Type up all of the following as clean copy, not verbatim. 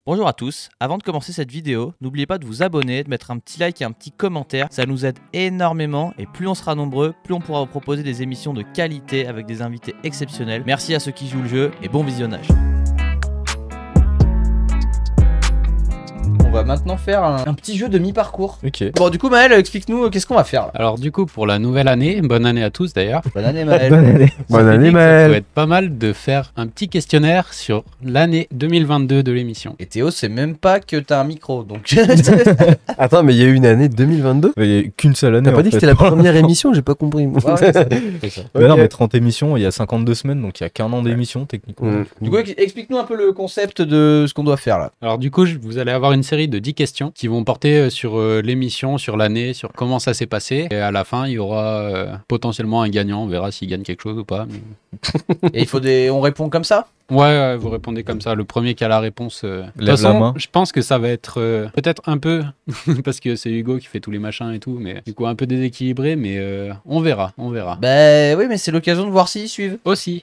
Bonjour à tous, avant de commencer cette vidéo, n'oubliez pas de vous abonner, de mettre un petit like et un petit commentaire, ça nous aide énormément et plus on sera nombreux, plus on pourra vous proposer des émissions de qualité avec des invités exceptionnels. Merci à ceux qui jouent le jeu et bon visionnage. On va maintenant faire un petit jeu de mi-parcours. Ok. Bon, du coup, Maël, explique-nous qu'est-ce qu'on va faire là. Alors du coup, pour la nouvelle année, bonne année à tous d'ailleurs. Bonne année, Maël. Bonne année. Bonne année, Maël. Ça peut être pas mal de faire un petit questionnaire sur l'année 2022 de l'émission. Et Théo, c'est même pas que t'as un micro, donc... Attends, mais il y a eu une année 2022 ? Il n'y a qu'une seule année. T'as pas dit que c'était la première émission, j'ai pas compris. Ouais, ouais, C'est ça. Mais non, mais 30 émissions, il y a 52 semaines, donc il y a qu'un an d'émission techniquement. Du coup, explique-nous un peu le concept de ce qu'on doit faire là. Alors du coup, vous allez avoir une série de 10 questions qui vont porter sur l'émission, sur l'année, sur comment ça s'est passé. Et à la fin, il y aura potentiellement un gagnant. On verra s'il gagne quelque chose ou pas. Mais... Et il faut on répond comme ça? Ouais, vous répondez comme ça. Le premier qui a la réponse. De toute Lève la façon, main. je pense que ça va être peut-être un peu parce que c'est Hugo qui fait tous les machins et tout, mais du coup un peu déséquilibré. Mais on verra. Bah oui, mais c'est l'occasion de voir s'ils suivent. Aussi.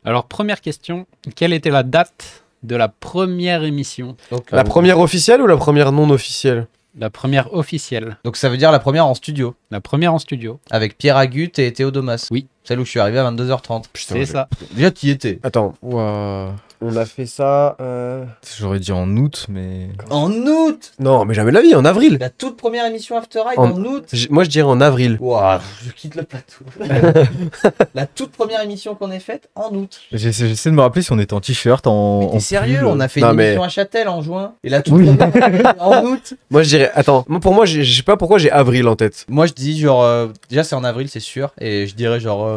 Alors première question, quelle était la date de la première émission? Donc, La première officielle ou la première non officielle ? La première officielle. donc ça veut dire la première en studio. La première en studio. Avec Pierre Agut et Théo Domas. Oui. Celle où je suis arrivé à 22h30. C'est ça. Déjà, t'y étais. Attends, Ouah. on a fait ça... J'aurais dit en août, mais. En août. Non, mais jamais de la vie, en avril. La toute première émission After Eight En- en août. Moi, je dirais en avril. Ouah, je quitte le plateau. La toute première émission qu'on ait faite en août. J'essaie de me rappeler si on était en t-shirt, en. Mais t'es sérieux, pull. on a fait Non, une mais- émission à Châtel en juin. Et la toute première en août. Moi, je dirais... Attends, pour moi, je sais pas pourquoi j'ai avril en tête. Moi je dis genre... déjà c'est en avril c'est sûr. Et je dirais genre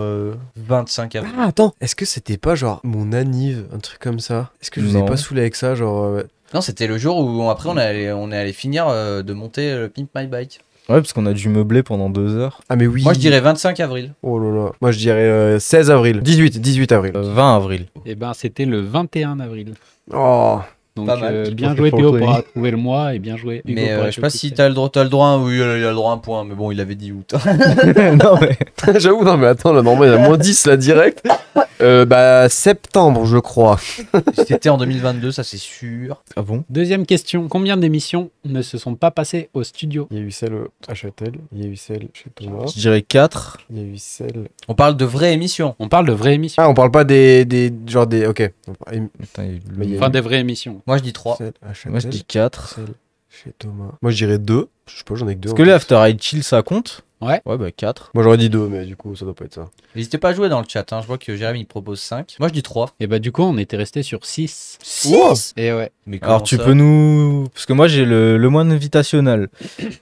25 avril. Ah, attends, est-ce que c'était pas genre mon anniv, un truc comme ça ? Est-ce que je vous ai Non. pas saoulé avec ça, genre... Non, c'était le jour où après on est allé finir de monter le Pimp My Bike. Ouais, parce qu'on a dû meubler pendant 2 heures. Ah, mais oui. Moi je dirais 25 avril. Oh là là. Moi, je dirais 16 avril. 18 avril. 20 avril. Et ben c'était le 21 avril. Oh. Donc Pas mal. bien Je joué pense Théo que pour oui. avoir trouvé le mois et bien joué Hugo Mais pour je être sais le pas plus si près. t'as le droit, oui il a le droit à un point. Mais bon il avait dit août. Non, mais. J'avoue, non, mais attends, là, normalement, il y a moins 10 là, direct. Septembre, je crois. C'était en 2022 ça c'est sûr. Ah bon? Deuxième question, combien d'émissions ne se sont pas passées au studio? Il y a eu celle à Châtel, il y a eu celle chez Thomas, Je dirais 4. il y a eu celle... On parle de vraies émissions. On parle de vraies émissions. Ah, on parle pas des genre des... Ok. Attends, il y a eu Mais il y a Enfin des vraies émissions. Moi je dis 3. Celle à Châtel, Moi, je dis 4. celle chez Thomas. Moi, je dirais 2. Je sais pas, j'en ai que 2. Est-ce que les After Eight Chill, ça compte? Ouais. Ouais, bah 4. Moi, j'aurais dit 2, mais du coup, ça doit pas être ça. N'hésitez pas à jouer dans le chat. Je vois que Jérémy propose 5. Moi je dis 3. Et bah du coup on était resté sur 6. 6. Et ouais. Mais Alors, comment tu ça peux nous. Parce que moi, j'ai le moine invitationnel.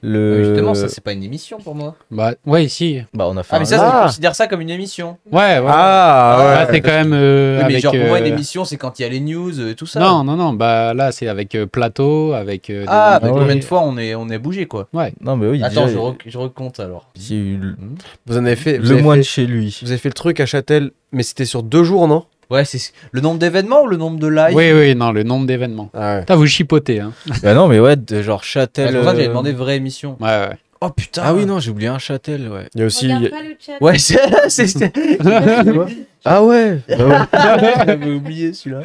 Justement ça c'est pas une émission pour moi. Bah ouais ici. Bah, on a fait Ah mais un ça live. je considère ça comme une émission. Ouais. Ah, Bah, ouais. c'est quand même Oui, mais avec, genre pour moi une émission c'est quand il y a les news et tout ça. Non, bah là c'est avec plateau, avec des Ah, mais invités. combien de fois on est bougé quoi. Ouais. Non, mais oui, Attends, déjà, je recompte alors. il y a eu Vous en avez fait... le moine chez lui. Vous avez fait le truc à Châtel, mais c'était sur 2 jours, non ? Ouais, c'est le nombre d'événements ou le nombre de lives? Oui, non, le nombre d'événements. Ah ouais. Putain, vous chipotez, hein. Bah non, mais ouais, genre C'est Châtel. pour ça que j'avais demandé vraie émission. Ouais. Oh putain. Ah oui, non, j'ai oublié un Châtel, ouais. Il y a aussi... Regarde pas le chat. Ouais, c'est. Ah ouais. J'avais oublié celui-là.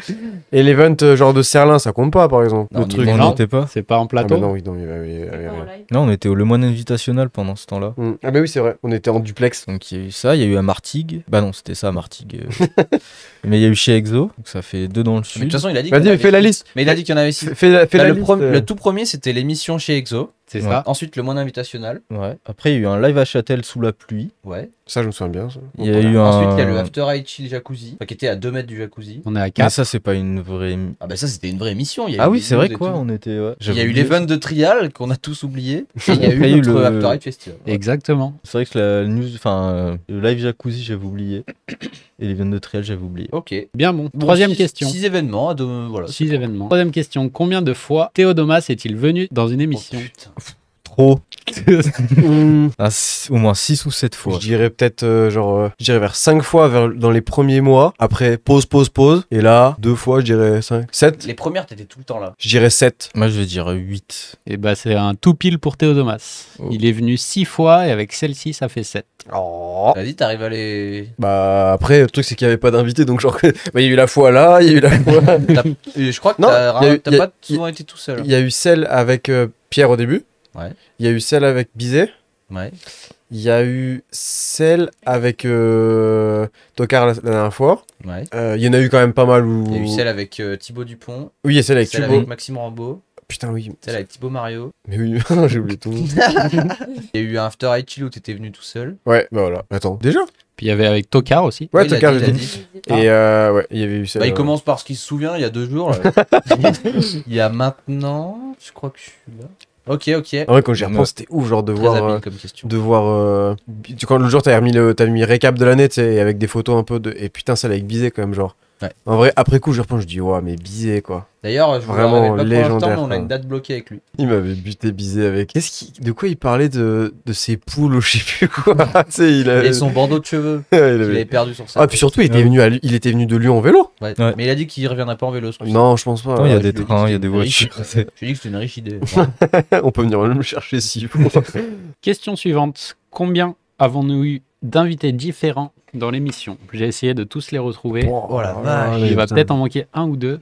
Et l'event genre de Serlin, ça compte pas, par exemple. Non, Le on y truc... était On non. n'y était pas. C'est pas en Ah plateau. bah non, oui, non, oui, oui, C'est oui, pas en oui. live. Non, on était au Le Moine Invitationnel pendant ce temps-là. Ah bah oui, c'est vrai. On était en duplex. Donc il y a eu ça, il y a eu à Martigues. Bah non, c'était ça à Martigues. Mais il y a eu chez Exo, donc ça fait 2 dans le Mais de sud. toute façon, il a dit. Vas-y, qu'il y en avait fais la six. liste. Mais il a dit qu'il y en avait 6. Fais la liste. Le tout premier, c'était l'émission chez Exo. C'est Ouais. ça. Ensuite, le moine invitationnel. Ouais. Après, il y a eu un live à Châtel sous la pluie. Ouais. Ça, je me souviens bien, ça. Il y a eu un. Ensuite, il y a le After Eight Chill Jacuzzi. Enfin, qui était à 2 mètres du jacuzzi. On est à Mais 4. ça, c'est pas une vraie. Ah bah ça, c'était une vraie émission. Il y a Ah eu oui, des c'est vrai news et quoi, tout. on était. Ouais. Il y a eu J'avais l'event oublié. de Trial qu'on a tous oublié. Et il y a Après, eu notre After Eight Festival. Ouais. Exactement. C'est vrai que la news, enfin, le live jacuzzi, j'avais oublié. Et l'event de trial, j'avais oublié. Ok. Bien bon. Bon, Troisième question. 6 événements. Voilà. 6 événements. Troisième question. Combien de fois Théo Domas est-il venu dans une Oh, émission? putain. Trop. Hmm, Au moins 6 ou 7 fois. Je dirais peut-être je dirais vers 5 fois dans les premiers mois. Après, pause. Et là, 2 fois, je dirais 5. 7. Les premières, t'étais tout le temps là. Je dirais 7. Moi, je vais dire 8. Et bah, c'est un tout pile pour Théodomas. Oh. Il est venu 6 fois et avec celle-ci, ça fait 7. Oh. Vas-y, t'arrives à les. Bah après, le truc c'est qu'il n'y avait pas d'invité, donc genre, bah, il y a eu la fois là, il y a eu la fois... Je crois que Non, t'as y a eu- t'as y a- pas souvent été tout seul. Il y a eu celle avec Pierre au début. Ouais. Il y a eu celle avec Bizet. Ouais. Il y a eu celle avec Tocard la dernière fois. Ouais. Il y en a eu quand même pas mal où... Il y a eu celle avec Thibaut Dupont, Oui, il y a celle avec celle Thibaut. avec Maxime Rambaud, Putain, oui. celle avec Thibaut Mario. Mais oui, j'ai oublié tout. Il y a eu un After Eight Chill où t'étais venu tout seul. Ouais, bah voilà. Attends, déjà? Puis il y avait avec Tokar aussi. Ouais, Oui, il a Tocard, dit, j'ai il a dit. dit. Et ouais, il y avait eu celle... Bah, il commence par ce qu'il se souvient il y a 2 jours. Là. Il y a maintenant, je crois que je suis là. Ok. En vrai, quand j'y repense, Ouais. c'était ouf, genre de Très voir... habile comme question. Quand le jour t'avais mis récap de l'année, tu sais, et avec des photos un peu de... Et putain, celle avec Bizet quand même, genre. Ouais. En vrai, après coup, je repense, je dis, ouais, mais Bizet, quoi. D'ailleurs, je vous Vraiment l'avais pas pour l'instant, légendaire, mais on a quoi. une date bloquée avec lui. Il m'avait buté Bizet avec... De quoi il parlait de ses poules ou je sais plus quoi. Tu sais, il avait... Et son bandeau de cheveux il qu'il avait- avait perdu sur ça. Ah, puis surtout, il était venu de Lyon en vélo. Ouais. Ouais. Mais il a dit qu'il reviendrait pas en vélo. ce coup-ci. Non, je pense pas. Non, il y a Ouais, des je lui ai dit trains, que il y a des c'était une riche voitures. idée. Je lui ai dit que c'était une riche idée. On peut venir me chercher s'il faut. Question suivante. Combien avons-nous eu d'invités différents dans l'émission? J'ai essayé de tous les retrouver. Oh la vache. Il va peut-être en manquer un ou deux.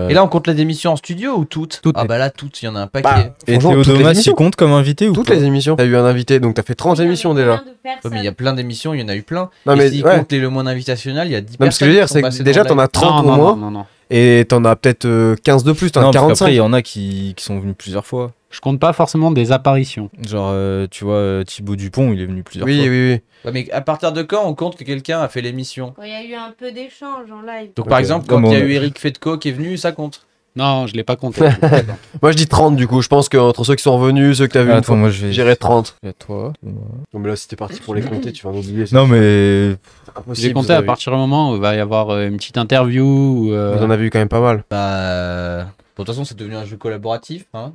Et là, on compte les émissions en studio ou toutes Toutes. Ah bah là, toutes, il y en a un paquet. Bah, Et Franchement, toutes les Théodomas, émissions. il compte comme invité ou Toutes pas les émissions. T'as eu un invité, donc t'as fait 30 émissions déjà. Ouais, mais il y a plein d'émissions, il y en a eu plein. Non, Et mais s'il ouais. compte les Le Monde Invitationnel, il y a 10 Non, mais ce que je veux dire, c'est que déjà, t'en as 30 au moins, non. et t'en as peut-être 15 de plus, t'en as Non, parce 45. qu'après, il y en a qui sont venus plusieurs fois. Je compte pas forcément des apparitions. Genre, tu vois, Thibaut Dupont, il est venu plusieurs Oui, fois. oui, oui. Ouais, mais à partir de quand on compte que quelqu'un a fait l'émission? Il y a eu un peu d'échanges en live. Donc Ok. par exemple, Comme quand il y a on a- eu Eric Fedco qui est venu, ça compte. Non, je l'ai pas compté. Moi, je dis 30 du coup. Je pense qu'entre ceux qui sont revenus, ceux que t'as vu, Attends, moi, je vais. j'irais 30. Il y a toi. Non, mais là, si t'es parti pour les compter, tu vas en oublier. Non, mais. J'ai compté à partir du moment où il va y avoir une petite interview. Ou, Vous en avez eu quand même pas mal. Bah. Bon, de toute façon, c'est devenu un jeu collaboratif. Hein.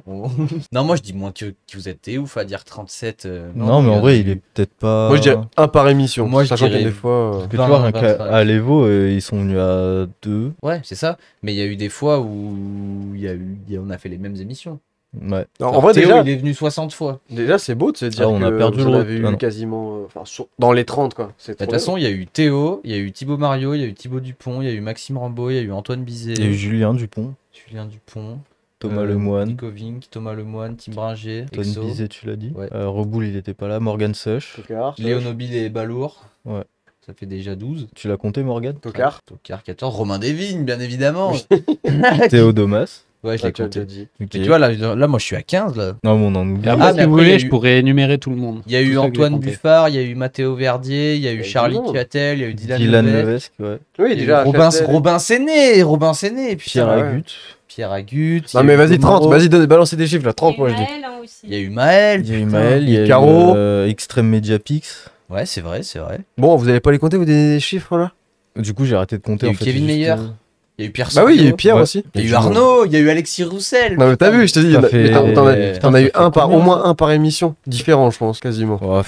Non, moi je dis moins que vous êtes des ouf à dire 37. Non, mais en vrai, il est peut-être pas. Moi, je dirais un par émission. Moi, je sachant qu'il y a dirais des fois. Parce que tu 20, vois, rien 25. qu'à l'Evo, ils sont venus à 2. Ouais, c'est ça. Mais il y a eu des fois où on a fait les mêmes émissions. Ouais. Non, en Genre, vrai, Théo, déjà, il est venu 60 fois. déjà c'est beau de se dire on a que perdu vous en le avez re- ah eu non. quasiment. Dans les 30, quoi. C'est Bah, De trop toute façon, il y a eu Théo, il y a eu Thibaut Mario, il y a eu Thibaut Dupont, il y a eu Maxime Rambaud, il y a eu Antoine Bizet, Il y a eu Julien Dupont, Julien Dupont, Thomas Lemoine, Nico Vink, Thomas Lemoine, Tim Bringer, Tony Exo, Bizet, tu l'as dit. Ouais. Reboul, il était pas là. Morgan Sush. Tocard. Léo Nobile et Balourd. Ouais. Ça fait déjà 12. Tu l'as compté, Morgan Tocard. Tocard 14. Romain Desvignes, bien évidemment. Théodomas. Ouais, je l'ai Ah, tu as compté. déjà dit. Ok. Mais tu vois, là, moi, je suis à 15, là. Non, mais on en oublie. Et après, Ah, si mais vous après, il y voulez, a je eu- pourrais énumérer tout le monde. Il y a eu Tout ça que j'ai Antoine compté. Buffard, il y a eu Mathéo Verdier, il y a eu Il y a eu Charlie du monde. Tuatel, il y a eu Dylan, Dylan Levesque, Levesque, ouais. Oui, il y a eu déjà. Robin Châtel. Séné, Robin Séné, putain. Pierre ouais. Agut. Pierre Agut. Non, mais vas-y, 30. Vas-y, balancez des chiffres là. 30, moi, je dis. Il y a eu Maël. Il y a eu putain. Maël, il y a eu Caro. Extreme Media Pix. Ouais, c'est vrai, c'est vrai. Bon, vous allez pas les compter, vous donnez des chiffres là? Du coup, j'ai arrêté de compter. Il y a en eu fait, Kevin j'ai juste, Meyer. Il y a eu Pierre Bah oui, il y a eu Sordo. Pierre Ouais. aussi. Il y a eu du monde. Arnaud, il y a eu Alexis Roussel. Non, mais t'as putain. vu, je te dis, Ça mais fait- t'en as eu ça un fait par, au combien, moins un par émission. Différent, je pense, quasiment. Ouais,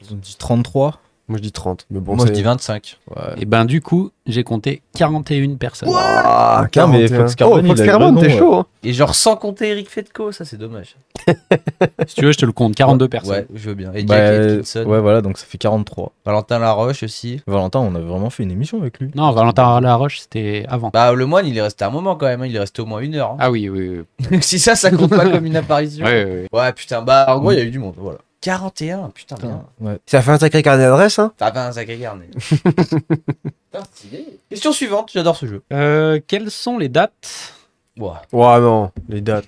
ils ont dit 33. Moi, je dis 30. Mais bon, Moi, je c'est- dis 25. Ouais. Et ben du coup, j'ai compté 41 personnes. Ah, Non, mais 41. Fox Carbone, Oh, Fox il a eu Carbone, le t'es nom, chaud, hein. Et genre sans compter Eric Fedco, ça c'est dommage. Si tu veux, je te le compte, 42 personnes. Ouais, je veux bien. Et Bah, Jack Atkinson. ouais, voilà, donc ça fait 43. Valentin Laroche aussi. Valentin, on a vraiment fait une émission avec lui. Non, Valentin Laroche, c'était avant. Bah, le moine, il est resté un moment quand même. Hein. Il est resté au moins 1 heure. Hein. Ah oui, oui, oui. Si ça compte pas comme une apparition. Ouais, ouais, ouais. Ouais, putain. Bah, en gros, il y a eu du monde. Voilà. 41, putain. Bien. Ouais. Ça fait un sacré carnet d'adresse, hein. Ça fait un sacré carnet. Putain, stylé. Question suivante, j'adore ce jeu. Quelles sont les dates Ouah. Ouais, non, les dates.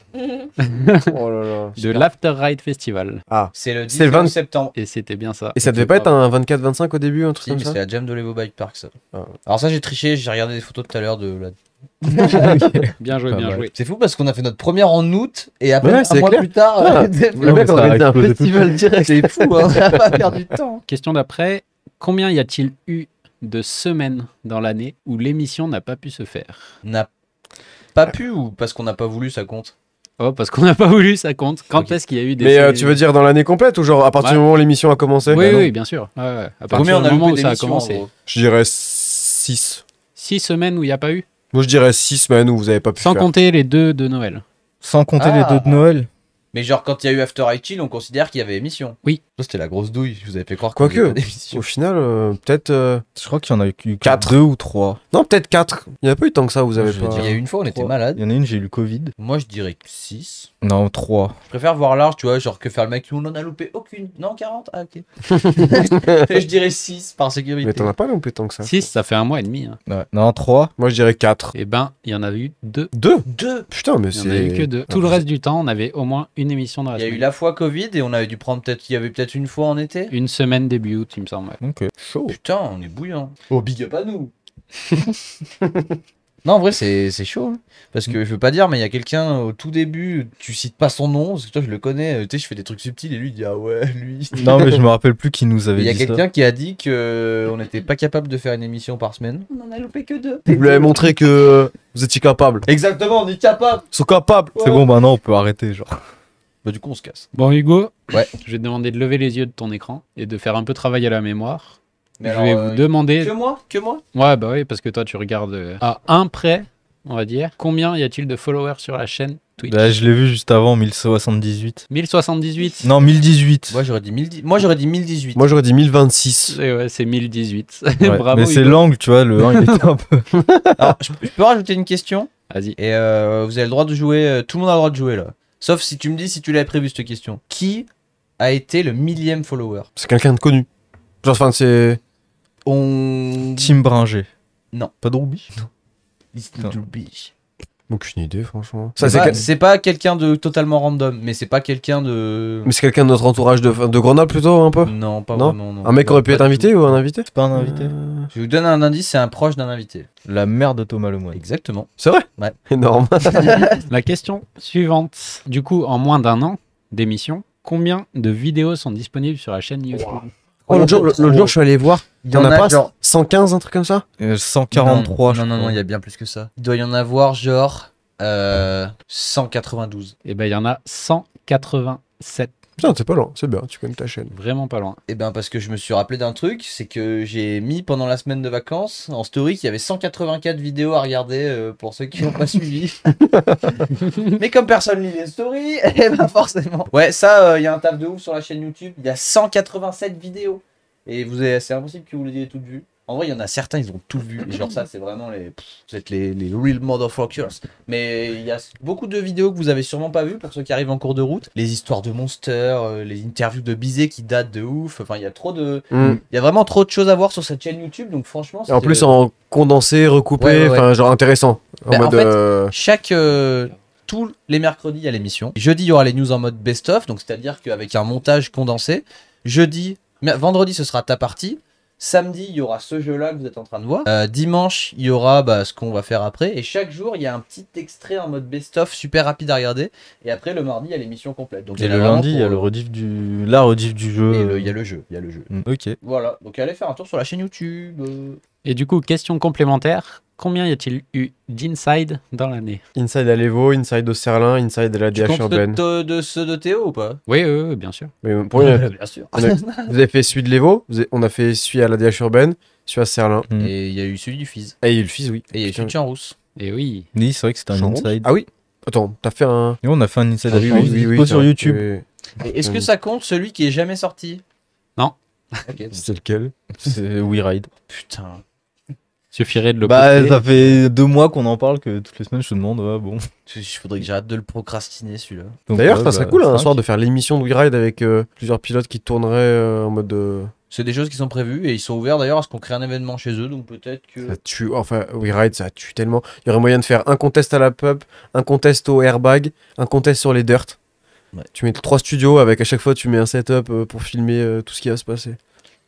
Oh là là. de l'After Ride Festival? C'est le C'est le 19 20 septembre. Et c'était bien ça. Et ça devait pas être un 24-25 au début, un truc Si, comme mais ça? c'est la jam de l'Evo Bike Park, ça. Ah. Alors, ça, j'ai triché. J'ai regardé des photos tout à l'heure de la. Bien joué, Pas bien mal. joué. C'est fou parce qu'on a fait notre première en août et après Ouais, un c'est mois clair. plus tard, Ah, le Le mec mais ça a organisé un explosé tout de festival direct. c'est fou, hein, on n'a pas perdu de temps. Question d'après, combien y a-t-il eu de semaines dans l'année où l'émission n'a pas pu se faire? N'a pas pu ou parce qu'on n'a pas voulu, ça compte? Oh, parce qu'on n'a pas voulu, ça compte. Quand Ok. est-ce qu'il y a eu des Mais séries- tu veux dire dans l'année complète ou genre à partir Ouais. du moment où l'émission a commencé? Oui, Bah non. oui, bien sûr. Ouais, ouais. À partir Combien on du a moment où loupé ça a d'émissions, en commencé. gros? Je dirais 6. 6 semaines où il n'y a pas eu. Moi je dirais 6 semaines où vous avez pas pu Sans faire. compter les 2 de Noël. Sans compter Ah. les 2 de Noël. Mais genre, quand il y a eu After I Chill, on considère qu'il y avait émission. Oui. Ça, c'était la grosse douille. Je vous avais fait croire Quoique. qu'il y avait pas d'émission. Au final, peut-être. Je crois qu'il y en a eu que Quatre. 2 ou 3. Non, peut-être 4. Il n'y a pas eu tant que ça, vous avez Je pas. vais Il y a eu une fois, on était malade. Il y en a une, j'ai eu le Covid. Moi, je dirais 6. Non, 3. Je préfère voir large, tu vois, genre que faire le mec, on en a loupé aucune. Non, 40. Ah, ok. Je dirais 6 par Mais sécurité. t'en as pas loupé tant que ça. 6, ça fait un mois et demi. Hein. Ouais. Non, 3. Moi je dirais 4. Eh ben, il y en a eu 2. 2 2. Putain, mais Il n'y en a eu que c'est. 2. Tout le reste du temps, on avait au moins une émission dans la Il y a eu semaine. la fois Covid et on avait dû prendre peut-être. Il y avait peut-être une fois en été. Une semaine début août, il me semble. ouais. Ok. Chaud. Putain, on est bouillant. Oh, big up à nous. Non, en vrai, c'est chaud. Hein. Parce que je veux pas dire, mais il y a quelqu'un au tout début, tu cites pas son nom, parce que toi, je le connais. Tu sais, je fais des trucs subtils et lui, il dit ah ouais, lui. Non, mais je me rappelle plus qui nous Il avait y a dit ça. quelqu'un qui a dit que on n'était pas capable de faire une émission par semaine. On en a loupé que 2. Vous lui avez montré que vous étiez capable. Exactement, on est capable. Ils sont capables. C'est bon, maintenant on peut arrêter, genre. Bah, du coup, on se casse. Bon, Hugo, Ouais. je vais te demander de lever les yeux de ton écran et de faire un peu travailler la mémoire. Mais je alors, vais vous demander. Que moi Ouais, bah oui, parce que toi, tu regardes à un près, on va dire. Combien y a-t-il de followers sur la chaîne Twitch Bah, je l'ai vu juste avant, 1078. 1078. Non, 1018. Moi, j'aurais dit 1010. Moi, j'aurais dit 1018. Moi j'aurais dit 1026. Et ouais, c'est 1018. Ouais, Bravo. mais c'est Hugo. l'angle, tu vois, le 1 il était un peu. Alors, je peux rajouter une question. Vas-y. Et vous avez le droit de jouer. Tout le monde a le droit de jouer là. Sauf si tu me dis si tu l'avais prévu cette question. Qui a été le 1000e follower? C'est quelqu'un de connu. Genre, enfin, c'est. On. Team Bringer. Non. Pas de Ruby. Listen to be. Aucune idée, franchement. C'est Ça, pas, c'est c'est pas quelqu'un de totalement random, mais c'est pas quelqu'un de. Mais c'est quelqu'un de notre entourage de Grenoble plutôt, un peu. Non, pas Non vraiment. Non. Un mec Non, aurait pu pas être du invité tout. ou un invité C'est pas un invité. Je vous donne un indice, c'est un proche d'un invité. La mère de Thomas Lemoine. Exactement. C'est vrai Ouais. Énorme. La question suivante. Du coup, en moins d'un an d'émission, combien de vidéos sont disponibles sur la chaîne YouTube Oh, l'autre jour, je suis allé voir. Il y en a pas 115, un truc comme ça 143, je Non, non, crois. non, il y a bien plus que ça. Il doit y en avoir genre 192. Eh ben, il y en a 187. Putain, t'es pas loin, c'est bien, tu connais ta chaîne. Vraiment pas loin. Et ben parce que je me suis rappelé d'un truc, c'est que j'ai mis pendant la semaine de vacances en story qu'il y avait 184 vidéos à regarder pour ceux qui n'ont pas suivi. Mais comme personne lit les stories, et ben forcément. Ouais, ça, il y a un taf de ouf sur la chaîne YouTube. Il y a 187 vidéos. Et c'est impossible que vous les ayez toutes vues. En vrai, il y en a certains, ils ont tout vu. Et genre ça, c'est vraiment vous êtes les real motherfuckers. Mais il y a beaucoup de vidéos que vous avez sûrement pas vues pour ceux qui arrivent en cours de route. Les histoires de Monster, les interviews de Bizet qui datent de ouf. Enfin, il y a trop de... Mm. Il y a vraiment trop de choses à voir sur cette chaîne YouTube. Donc franchement, Et en plus, en condensé, recoupé, Ouais, ouais, enfin, genre intéressant. En Bah, mode. en fait, chaque... tous les mercredis, il y a l'émission. Jeudi, il y aura les news en mode best-of. Donc c'est-à-dire qu'avec un montage condensé. Vendredi, ce sera ta partie. Samedi, il y aura ce jeu-là que vous êtes en train de voir. Dimanche, il y aura ce qu'on va faire après. Et chaque jour, il y a un petit extrait en mode best-of super rapide à regarder. Et après, le mardi, il y a l'émission complète. Donc, Et il y en a le vraiment lundi, il y a pour, le rediff du... la rediff du jeu. et il y a le jeu. Il y a le jeu. Ok. Voilà. Donc, allez faire un tour sur la chaîne YouTube. Et du coup, question complémentaire. Combien y a-t-il eu d'Inside dans l'année Inside à l'Evo, Inside au Serlin, Inside à la Tu DH comptes urbaine. de ceux de Théo ou pas? Oui, bien sûr. Mais pour lui, Bien sûr. vous avez fait celui de l'Evo, on a fait celui à la DH urbaine, celui à Serlin. Mm. Et il y a eu celui du Fizz. Et il y a eu le fils, oui. Et il y a eu celui de Champs-Rousse. Et oui. Oui, c'est vrai que c'était un Champs inside. Ah oui Attends, t'as fait un. Et on a fait un inside Ah avec oui, lui, oui, oui, dispo c'est sur vrai. YouTube. Oui. Et est-ce que ça compte celui qui est jamais sorti? Non. Ok. C'est lequel C'est We Ride. Putain. Suffirait de le Bah, poster. ça fait 2 mois qu'on en parle, que toutes les semaines je te demande, ouais, bon. Il faudrait que j'arrête de le procrastiner celui-là. Donc, D'ailleurs, ouais, ça serait bah, cool un cinq. soir de faire l'émission de We Ride avec plusieurs pilotes qui tourneraient en mode. C'est des choses qui sont prévues et ils sont ouverts d'ailleurs à ce qu'on crée un événement chez eux, donc peut-être que... Ça tue. Enfin, We Ride, ça tue tellement. Il y aurait moyen de faire un contest à la pub, un contest au airbag, un contest sur les dirt. Ouais. Tu mets 3 studios avec à chaque fois tu mets un setup pour filmer tout ce qui va se passer.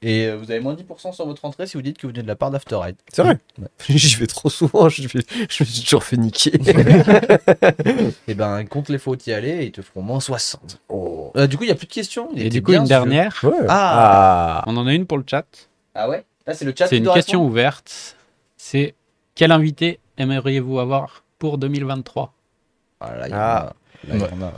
Et vous avez moins 10% sur votre entrée si vous dites que vous venez de la part d'After Ride. C'est vrai. Ouais. J'y vais trop souvent, je me suis toujours fait niquer. Et ben, compte les fautes y aller et ils te feront moins 60. Oh. Du coup, il n'y a plus de questions. Il Et était du coup, bien, une ce jeu. dernière. Ouais. Ah. On en a une pour le chat. Ah ouais. Là, c'est le chat C'est qui une doit question répondre. ouverte. C'est quel invité aimeriez-vous avoir pour 2023 Ah, là, il y en Ah. a- Là, il y Ouais. en a.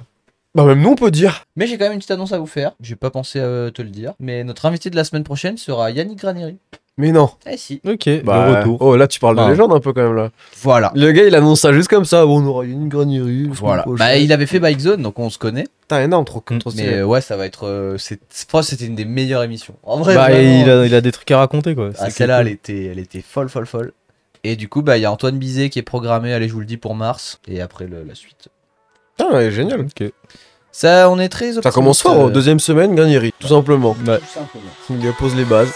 Bah, même nous, on peut dire. Mais j'ai quand même une petite annonce à vous faire. J'ai pas pensé à te le dire. Mais notre invité de la semaine prochaine sera Yannick Granieri. Mais non. Eh si. Ok, Bah, le retour. oh, là, tu parles de Ah. légende un peu quand même là. Voilà. Le gars, il annonce ça juste comme ça. Bon, on aura une granierie. Voilà. Bah, il avait fait Bike Zone, donc on se connaît. Putain, énorme, trop Mm. stylé. Mais ouais, ça va être. Je crois que c'était une des meilleures émissions. En vrai, Bah, vraiment. il a des trucs à raconter quoi. Ah, C'est celle-là, cool. elle était folle. Et du coup, bah, il y a Antoine Bizet qui est programmé, allez, je vous le dis, pour mars. Et après, la suite. Putain, ouais, génial. Ok. Ça, on est très Ça commence fort, optimiste, deuxième semaine, granierie, tout simplement. Ouais. Tout simplement. Il pose les bases.